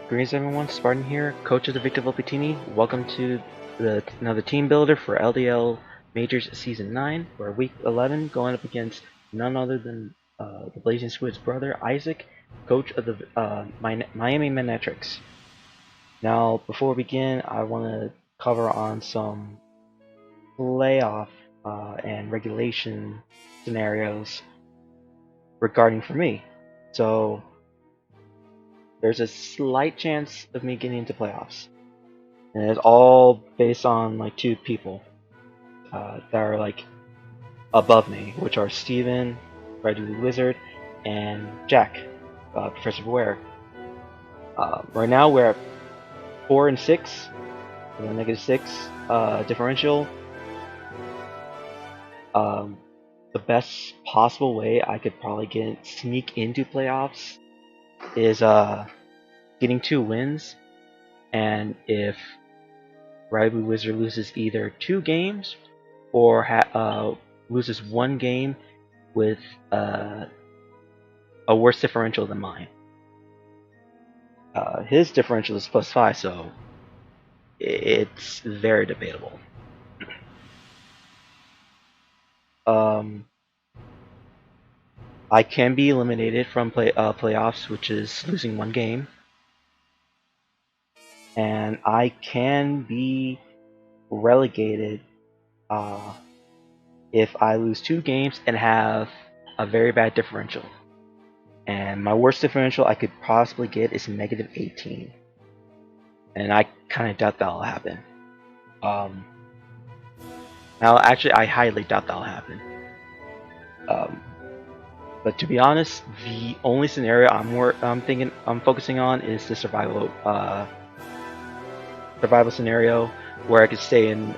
Greetings everyone, Spartan here, coach of the Victor Volpatini. Welcome to another team builder for LDL Majors Season 9. We're week 11 going up against none other than the Blazing Squid's brother, Isaac, coach of the Miami Manectrics. Now, before we begin, I want to cover on some playoff and regulation scenarios regarding for me. So, there's a slight chance of me getting into playoffs. And it's all based on like two people that are like above me, which are Steven, Red Wizard, and Jack, Professor Beware. Right now we're at 4 and 6, with a -6 differential. The best possible way I could probably sneak into playoffs is getting 2 wins, and if Red Wizard loses either 2 games or loses 1 game with a worse differential than mine. His differential is +5, so it's very debatable. I can be eliminated from playoffs, which is losing 1 game, and I can be relegated if I lose 2 games and have a very bad differential. And my worst differential I could possibly get is -18. And I kind of doubt that'll happen. Now, actually, I highly doubt that'll happen. But to be honest, the only scenario I'm focusing on is the survival scenario where I could stay in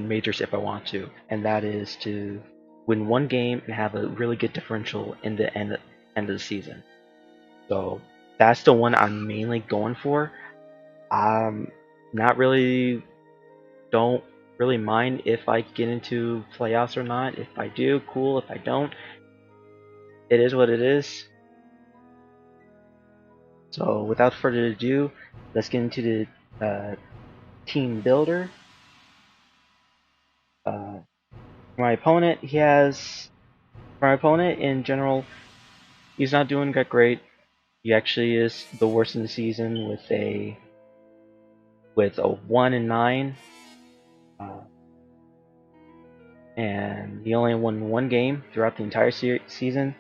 majors if I want to, and that is to win 1 game and have a really good differential in the end of the season. So that's the one I'm mainly going for. I'm not really don't really mind if I get into playoffs or not. If I do, cool. If I don't, it is what it is. So without further ado, let's get into the team builder. My opponent, for my opponent in general, he's not doing that great. He actually is the worst in the season with a 1 and 9, and he only won 1 game throughout the entire season.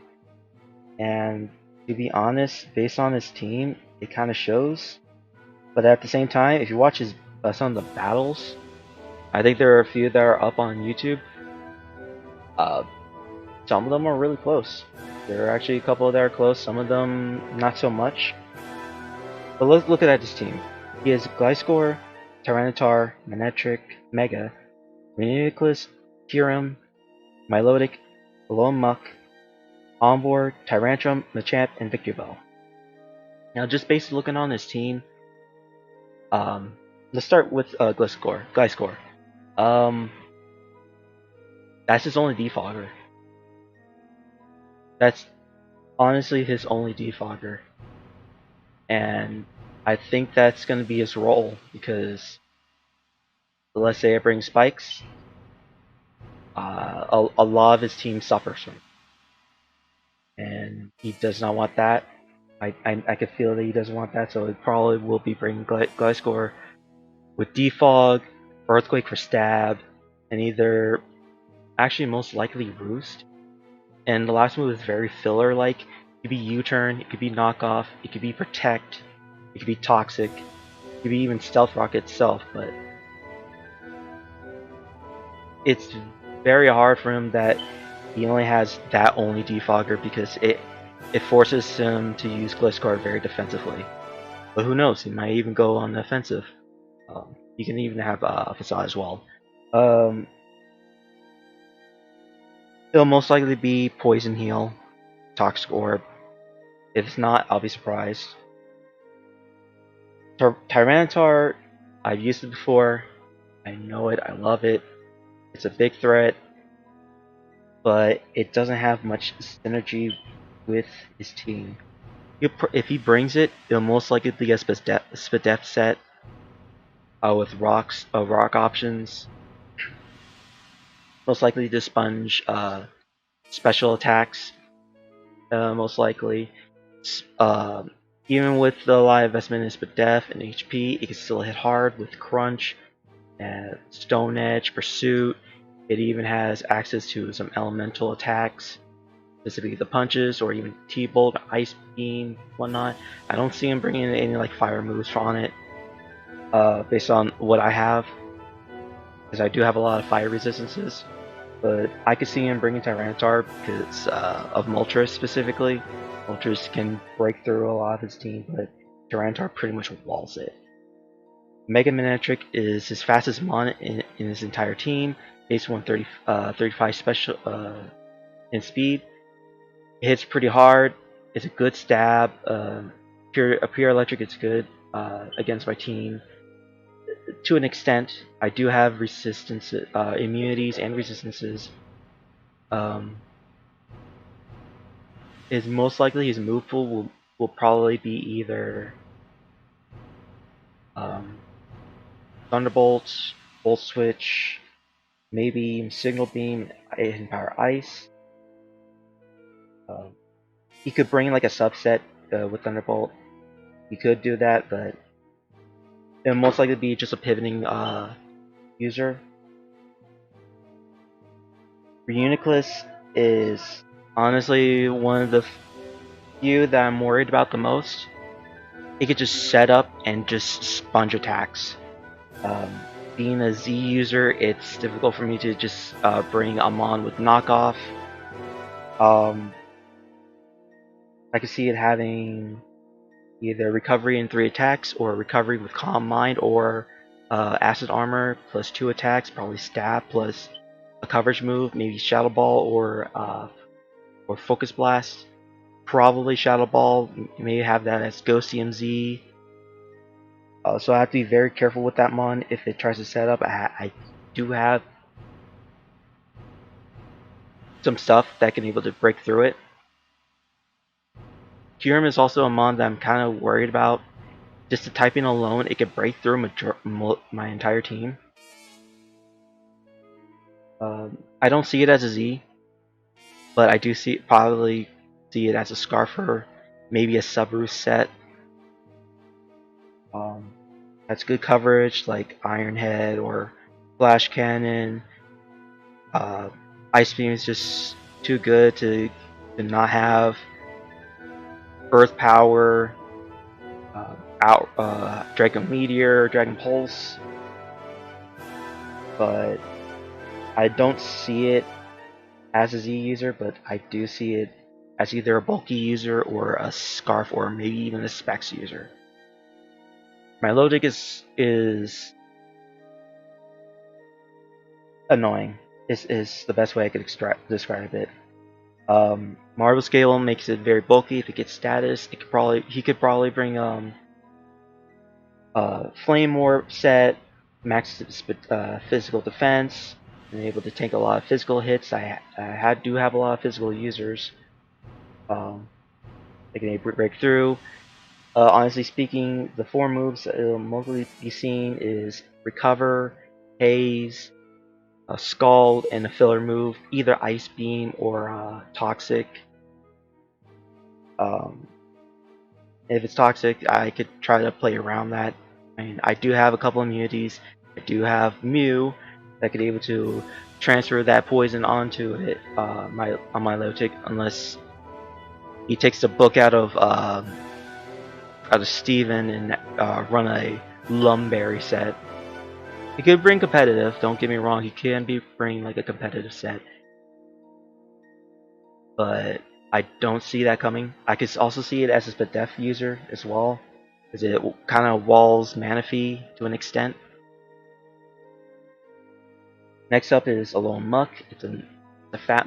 And to be honest, based on his team, it kind of shows. But at the same time, if you watch some of the battles, I think there are a few that are up on YouTube. Some of them are really close. There are actually a couple that are close. Some of them not so much. But let's look at this team. He has Gliscor, Tyranitar, Manectric, Mega, Reuniclus, Kyurem, Milotic, Lone Muck, Onboard, Tyrantrum, Machamp, and Victreebel. Now, just based looking on this team, let's start with Gliscor. That's his only defogger. That's honestly his only defogger. And I think that's going to be his role, because let's say it brings spikes, a lot of his team suffers from it. And he does not want that. I could feel that he doesn't want that, so it probably will be bringing Gliscor with Defog, Earthquake for stab, and either, actually most likely Roost. And the last move is very filler-like. It could be U-turn, it could be knockoff, it could be protect, it could be toxic, it could be even Stealth Rock itself, but it's very hard for him that he only has that only defogger, because it forces him to use Gliscor very defensively. But who knows, he might even go on the offensive. He can even have Facade as well. It'll most likely be Poison Heal, Toxic Orb. If it's not, I'll be surprised. Tyranitar, I've used it before. I know it, I love it. It's a big threat, but it doesn't have much synergy with his team. if he brings it, it'll most likely be a Spadef set with rock options. Most likely to sponge special attacks. Most likely. Uh, Even with the lot of investment in Spadef and HP, it can still hit hard with Crunch, Stone Edge, Pursuit. It even has access to some elemental attacks, specifically the punches, or even T-Bolt, Ice Beam, whatnot. I don't see him bringing any like fire moves on it, based on what I have, because I do have a lot of fire resistances. But I could see him bringing Tyranitar because of Moltres specifically. Moltres can break through a lot of his team, but Tyranitar pretty much walls it. Mega Manectric is his fastest mon in his entire team, base 135 special in speed. It hits pretty hard. It's a good stab. Pure Electric is good against my team. To an extent, I do have resistance, immunities and resistances. Is most likely his move pool will probably be either Thunderbolt, Volt Switch, maybe Signal Beam, and Power Ice. He could bring like a subset with Thunderbolt. He could do that, but it'll most likely be just a pivoting user. Reuniclus is honestly one of the few that I'm worried about the most. It could just set up and just sponge attacks. Being a Z user, it's difficult for me to just bring Amon with knockoff. I could see it having either recovery in 3 attacks, or recovery with Calm Mind, or acid armor plus 2 attacks, probably stab plus a coverage move, maybe Shadow Ball or Focus Blast. Probably Shadow Ball. You may have that as Ghost CMZ. So I have to be very careful with that mon if it tries to set up. I do have some stuff that can able to break through it. Kyurem is also a mon that I'm kind of worried about. Just the typing alone, it could break through my entire team. I don't see it as a Z, but I do probably see it as a Scarfer, maybe a Subaru set. That's good coverage like Iron Head or Flash Cannon. Ice Beam is just too good to not have. Earth Power, Dragon Meteor, Dragon Pulse, but I don't see it as a Z user, but I do see it as either a bulky user or a Scarf or maybe even a Specs user. My logic is annoying. Is the best way I could describe it. Marble Scale makes it very bulky. If it gets status, he could probably bring Flame Orb set, max physical defense, and able to take a lot of physical hits. I do have a lot of physical users. They can break through. Honestly speaking, the 4 moves that will mostly be seen is Recover, Haze, Scald, and a filler move, either Ice Beam or Toxic. If it's Toxic, I could try to play around that. I mean, I do have a couple immunities. I do have Mew that could be able to transfer that poison onto it on my Lotic, unless he takes the book out of Steven and run a Lumberry set. He could bring competitive. Don't get me wrong. He can bring like a competitive set, but I don't see that coming. I could also see it as a Spadef user as well, because it kind of walls Manaphy to an extent. Next up is Alone Muck. It's a fat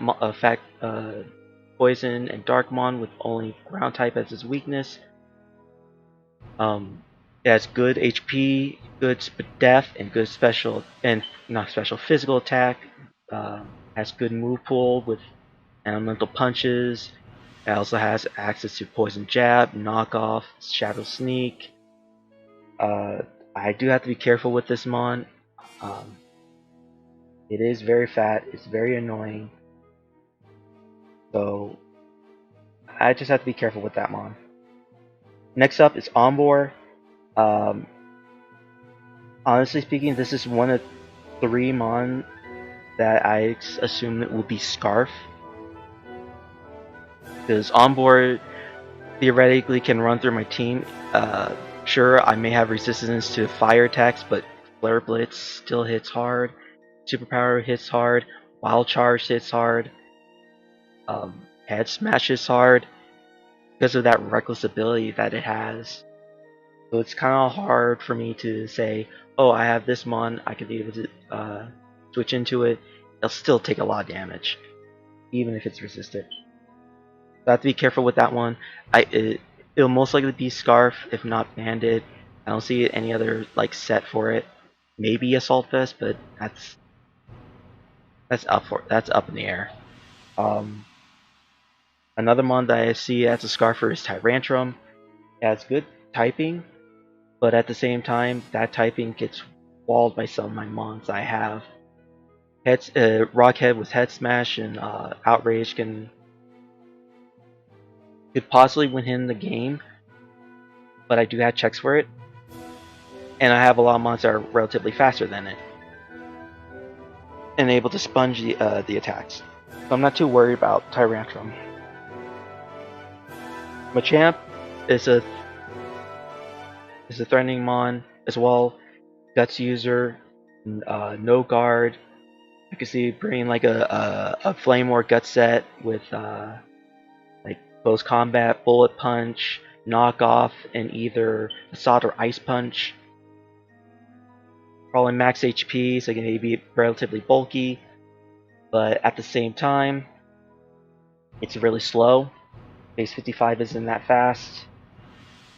poison and Darkmon with only ground type as its weakness. It has good HP, good Spadef, and good physical attack. Has good move pool with elemental punches, It also has access to Poison Jab, Knockoff, Shadow Sneak. I do have to be careful with this mon. Um, it is very fat, it's very annoying, so I just have to be careful with that mon. Next up is Ombor. Um, Honestly speaking, this is one of 3 mon that I assume it will be Scarf. Because Ombor theoretically can run through my team. Sure, I may have resistance to fire attacks, but Flare Blitz still hits hard. Superpower hits hard. Wild Charge hits hard. Head Smash hits hard because of that reckless ability that it has. So it's kind of hard for me to say, oh, I have this mon, I could be able to switch into it. It'll still take a lot of damage, even if it's resisted. So I have to be careful with that one. It'll most likely be Scarf, if not Bandit. I don't see any other like set for it. Maybe Assault Vest, but that's up in the air. Another mon that I see as a Scarfer is Tyrantrum. It has good typing, but at the same time, that typing gets walled by some of my mons I have. Rockhead with Head Smash and Outrage could possibly win him the game, but I do have checks for it, and I have a lot of mons that are relatively faster than it, and able to sponge the attacks. So I'm not too worried about Tyrantrum. Machamp is a threatening mon as well. Guts user, no guard. I could see bringing like a Flame War Gut set with like close combat, bullet punch, knockoff, and either Assault or Ice Punch. Probably max HP, so it can be relatively bulky, but at the same time, it's really slow. Base 55 isn't that fast.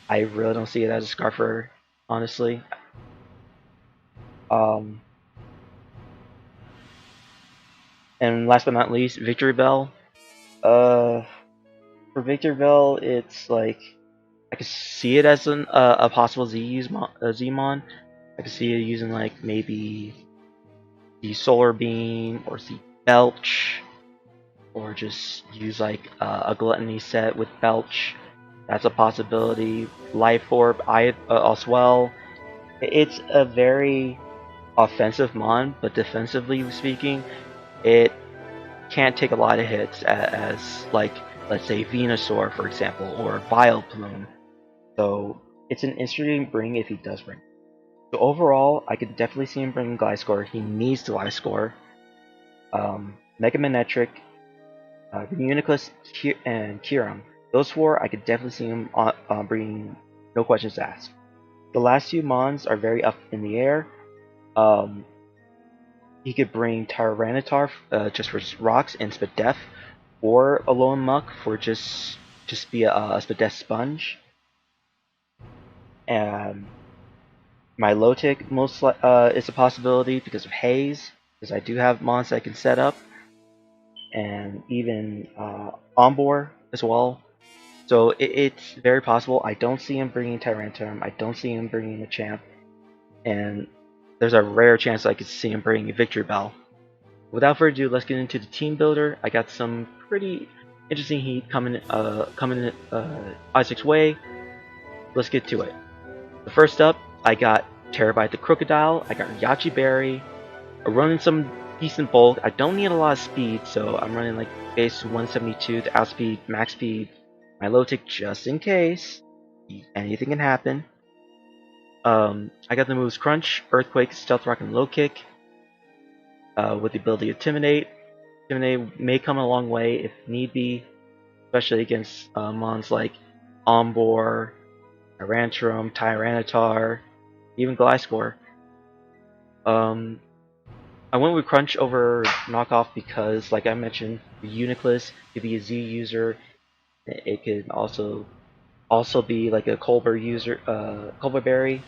I really don't see it as a Scarfer, honestly. And last but not least, Victory Bell. For Victory Bell, it's like I could see it as a possible Zmon. I could see it using like maybe the Solar Beam or the Belch, or just use like a Gluttony set with Belch. That's a possibility. Life Orb, as well. It's a very offensive mon, but defensively speaking, it can't take a lot of hits as like, let's say, Venusaur, for example, or Vileplume. So it's an interesting bring if he does bring. So overall, I could definitely see him bringing Gliscor. He needs to Gliscor. Mega Manectric, Uniclus, and Kyurem. Those 4, I could definitely see him bringing, no questions asked. The last 2 mons are very up in the air. He could bring Tyranitar just for rocks and Spadef, or Alolan Muck for just be a Spadef sponge. And Milotic is a possibility because of Haze, because I do have mons I can set up, and even Ombor as well. So it's very possible. I don't see him bringing Tyranitar. I don't see him bringing a Champ, and there's a rare chance I could see him bringing a Victory Bell. Without further ado, let's get into the team builder. I got some pretty interesting heat coming Isaac's way. Let's get to it. The first up, I got Terabyte the Crocodile. I got Yachi Berry. I'm running some decent bulk. I don't need a lot of speed, so I'm running like base 172 to outspeed max speed Milotic just in case. Anything can happen. I got the moves Crunch, Earthquake, Stealth Rock, and Low Kick. With the ability Intimidate. Intimidate may come a long way if need be, especially against mons like Ombor, Tyranitar, even Gliscor. I went with Crunch over Knockoff because, like I mentioned, the Uniclus could be a Z user. It could also be like a Colbur user, Colbur Berry.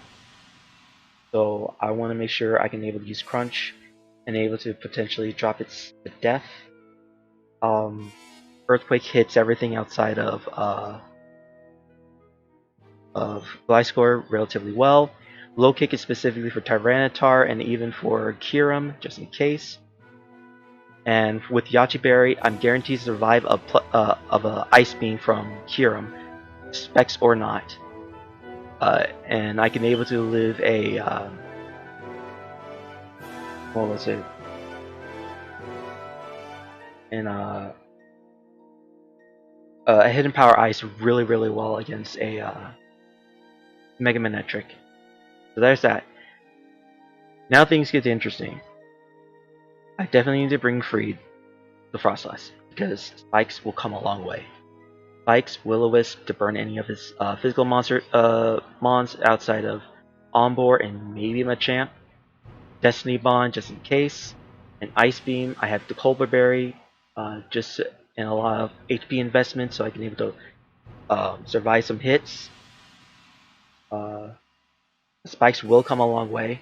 So I want to make sure I can able to use Crunch and able to potentially drop its death. Earthquake hits everything outside of Gliscor relatively well. Low Kick is specifically for Tyranitar and even for Kyurem, just in case. And with Yachi Berry, I'm guaranteed to survive of a Ice Beam from Kyurem, specs or not. And I can able to live a what was it? And a Hidden Power Ice really well against a Mega Manectric. So there's that. Now things get interesting. I definitely need to bring Freed the Frostlass because Spikes will come a long way. Spikes, Will-O-Wisp to burn any of his physical mons outside of Ombor and maybe Machamp. Destiny Bond just in case. An Ice Beam. I have the Colbur Berry just and a lot of HP investment so I can able to survive some hits. Spikes will come a long way.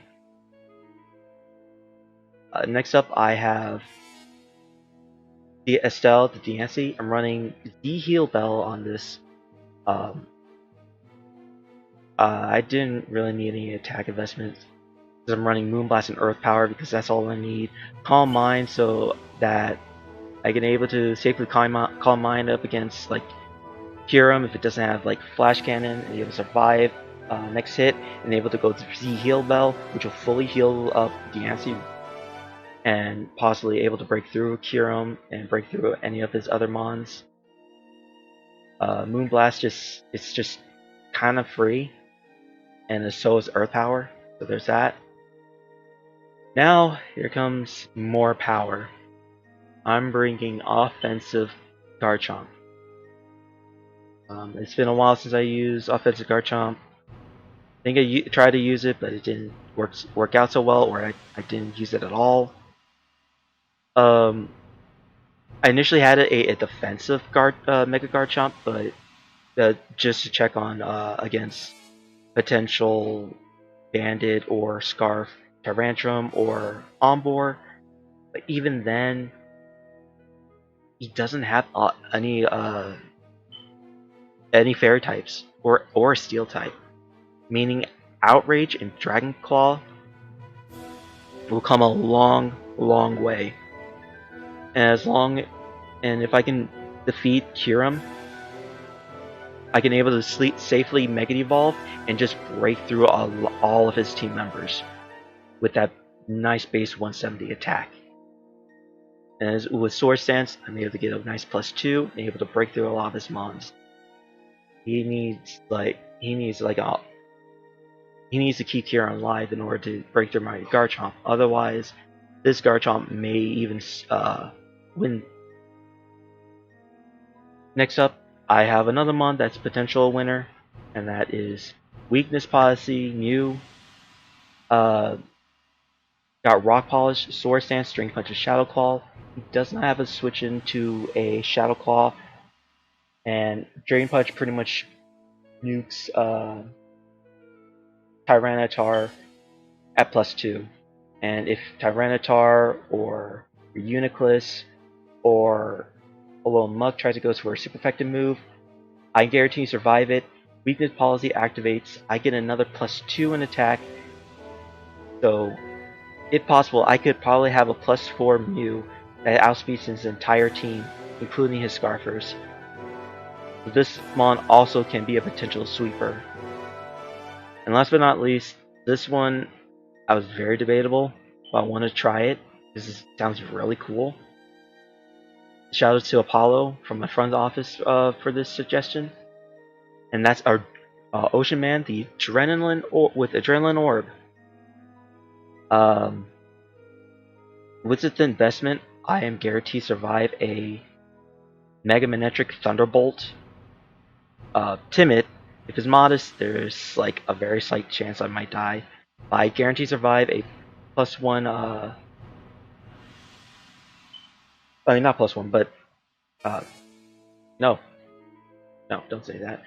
Next up, I have the Estelle, the Diancie. I'm running the Heal Bell on this. I didn't really need any attack investments because I'm running Moonblast and Earth Power because that's all I need. Calm Mind so that I can able to safely calm Mind up against like Kyurem if it doesn't have like Flash Cannon and able to survive next hit and able to go to the Heal Bell, which will fully heal up Diancie and possibly able to break through Kyurem and break through any of his other mons. Moonblast it's just kind of free, and so is Earth Power. So there's that. Now here comes more power. I'm bringing offensive Garchomp. It's been a while since I used offensive Garchomp. I think I tried to use it, but it didn't work out so well, or I didn't use it at all. I initially had a defensive Mega Garchomp, but just to check on against potential Bandit or Scarf Tyrantrum or Ombor. But even then, he doesn't have any Fairy types or Steel type, meaning Outrage and Dragon Claw will come a long way. And if I can defeat Kyurem, I can able to safely Mega Evolve and just break through all of his team members with that nice base 170 attack. And with Sword Stance, I'm able to get a nice +2 and able to break through a lot of his mons. He needs to keep Kyurem alive in order to break through my Garchomp. Otherwise, this Garchomp may even win. Next up, I have another mon that's potential winner, and that is Weakness Policy, Mew. Got Rock Polish, Sword Stance, String Punch, and Shadow Claw. He does not have a switch into a Shadow Claw, and Drain Punch pretty much nukes Tyranitar at +2. And if Tyranitar or Uniclus or Alolan Muck tries to go for a super effective move, I guarantee you survive it. Weakness Policy activates, I get another +2 in attack. So, if possible, I could probably have a +4 Mew that outspeeds his entire team, including his Scarfers. So this mon also can be a potential sweeper. And last but not least, this one I was very debatable, but I want to try it because it sounds really cool. Shout out to Apollo from my front office for this suggestion. And that's our Ocean Man, the with Adrenaline Orb. With its investment, I am guaranteed to survive a Mega Manectric Thunderbolt. Timid, if it's modest, there's like a very slight chance I might die. But I guarantee survive a +1. I mean, not +1, but no, don't say that.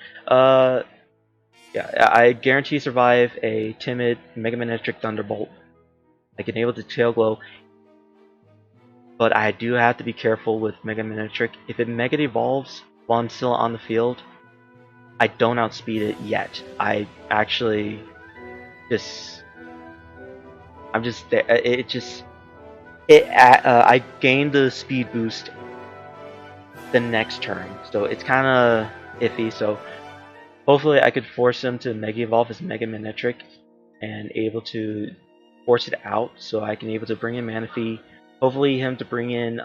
Yeah, I guarantee survive a timid Mega Manectric Thunderbolt. I can able to Tail Glow but I do have to be careful with Mega Manectric. If it Mega Evolves while I'm still on the field, I don't outspeed it yet. I actually just, I'm just there. I gained the speed boost the next turn, so it's kind of iffy. So hopefully I could force him to Mega Evolve as Mega Manectric and able to force it out, so I can able to bring in Manaphy. Hopefully him to bring in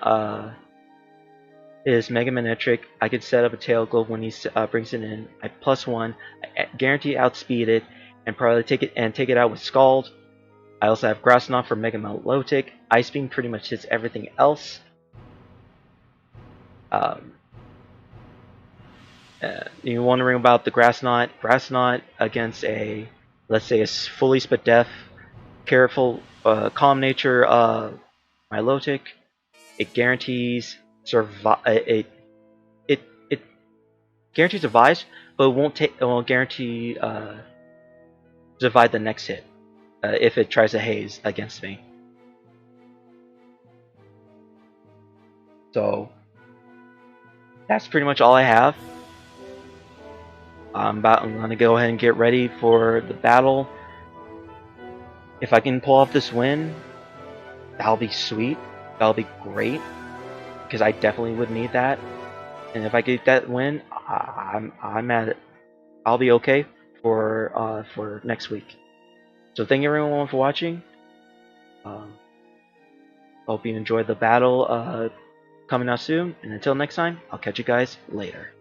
his Mega Manectric. I could set up a Tail Globe when he brings it in. I +1, I guarantee outspeed it, and probably take it out with Scald. I also have Grass Knot for Mega Milotic. Ice Beam pretty much hits everything else. You're wondering about the Grass Knot. Grass Knot against a, let's say, a fully spit Death, careful, calm nature Milotic. It guarantees it guarantees survives, but it won't guarantee survive the next hit if it tries to haze against me. So that's pretty much all I have. I'm gonna go ahead and get ready for the battle. If I can pull off this win, that'll be sweet. That'll be great, because I definitely would need that. And if I get that win, I'm at it. I'll be okay for next week. So thank you everyone for watching. Hope you enjoyed the battle coming out soon. And until next time, I'll catch you guys later.